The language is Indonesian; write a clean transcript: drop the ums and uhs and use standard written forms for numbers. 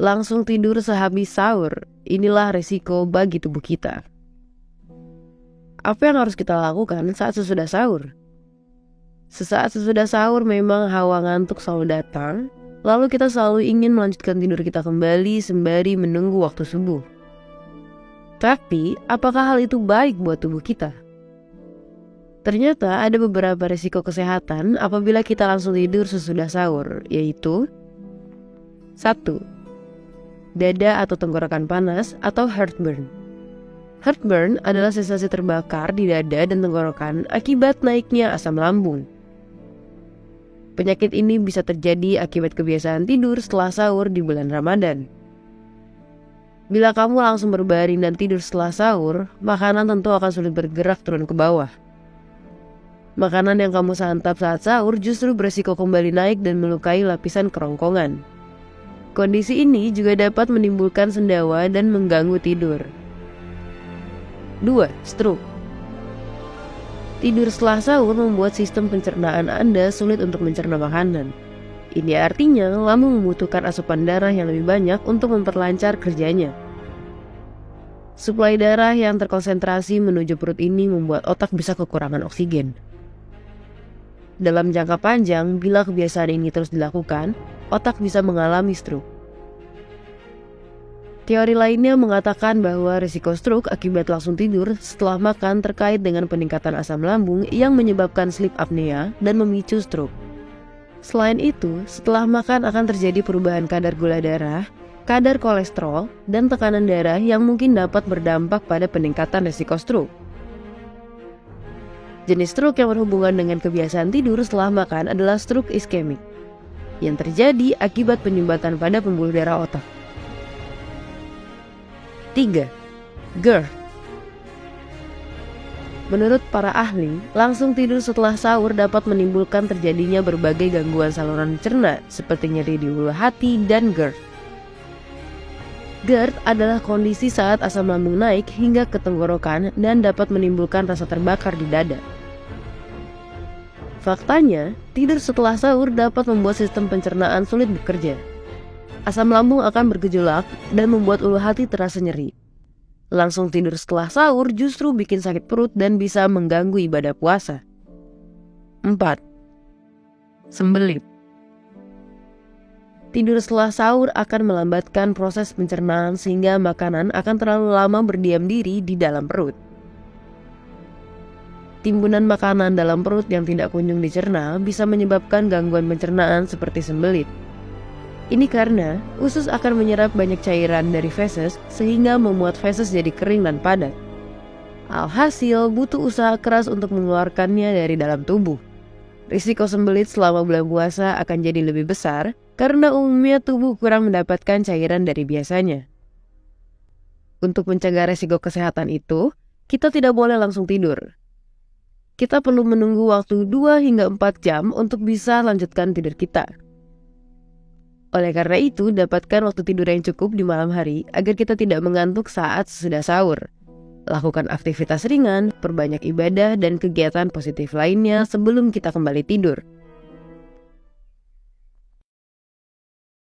langsung tidur sehabis sahur. Inilah resiko bagi tubuh kita. Apa yang harus kita lakukan saat sesudah sahur? Sesaat sesudah sahur memang hawa ngantuk selalu datang, lalu kita selalu ingin melanjutkan tidur kita kembali sembari menunggu waktu subuh. Tapi, apakah hal itu baik buat tubuh kita? Ternyata ada beberapa risiko kesehatan apabila kita langsung tidur sesudah sahur, yaitu 1. Dada atau tenggorokan panas atau heartburn. Heartburn adalah sensasi terbakar di dada dan tenggorokan akibat naiknya asam lambung. Penyakit ini bisa terjadi akibat kebiasaan tidur setelah sahur di bulan Ramadan. Bila kamu langsung berbaring dan tidur setelah sahur, makanan tentu akan sulit bergerak turun ke bawah. Makanan yang kamu santap saat sahur justru beresiko kembali naik dan melukai lapisan kerongkongan. Kondisi ini juga dapat menimbulkan sendawa dan mengganggu tidur. 2. Stroke. Tidur setelah sahur membuat sistem pencernaan Anda sulit untuk mencerna makanan. Ini artinya lambung membutuhkan asupan darah yang lebih banyak untuk memperlancar kerjanya. Suplai darah yang terkonsentrasi menuju perut ini membuat otak bisa kekurangan oksigen. Dalam jangka panjang, bila kebiasaan ini terus dilakukan, otak bisa mengalami stroke. Teori lainnya mengatakan bahwa risiko stroke akibat langsung tidur setelah makan terkait dengan peningkatan asam lambung yang menyebabkan sleep apnea dan memicu stroke. Selain itu, setelah makan akan terjadi perubahan kadar gula darah, kadar kolesterol, dan tekanan darah yang mungkin dapat berdampak pada peningkatan risiko stroke. Jenis stroke yang berhubungan dengan kebiasaan tidur setelah makan adalah stroke iskemik, yang terjadi akibat penyumbatan pada pembuluh darah otak. 3. GERD. Menurut para ahli, langsung tidur setelah sahur dapat menimbulkan terjadinya berbagai gangguan saluran cerna seperti nyeri di ulu hati dan GERD. GERD adalah kondisi saat asam lambung naik hingga ke tenggorokan dan dapat menimbulkan rasa terbakar di dada. Faktanya, tidur setelah sahur dapat membuat sistem pencernaan sulit bekerja. Asam lambung akan bergejolak dan membuat ulu hati terasa nyeri. Langsung tidur setelah sahur justru bikin sakit perut dan bisa mengganggu ibadah puasa. 4. Sembelit. Tidur setelah sahur akan melambatkan proses pencernaan sehingga makanan akan terlalu lama berdiam diri di dalam perut. Timbunan makanan dalam perut yang tidak kunjung dicerna bisa menyebabkan gangguan pencernaan seperti sembelit. Ini karena usus akan menyerap banyak cairan dari feses sehingga membuat feses jadi kering dan padat. Alhasil butuh usaha keras untuk mengeluarkannya dari dalam tubuh. Risiko sembelit selama bulan puasa akan jadi lebih besar karena umumnya tubuh kurang mendapatkan cairan dari biasanya. Untuk mencegah risiko kesehatan itu, kita tidak boleh langsung tidur. Kita perlu menunggu waktu 2 hingga 4 jam untuk bisa lanjutkan tidur kita. Oleh karena itu, dapatkan waktu tidur yang cukup di malam hari agar kita tidak mengantuk saat sesudah sahur. Lakukan aktivitas ringan, perbanyak ibadah dan kegiatan positif lainnya sebelum kita kembali tidur.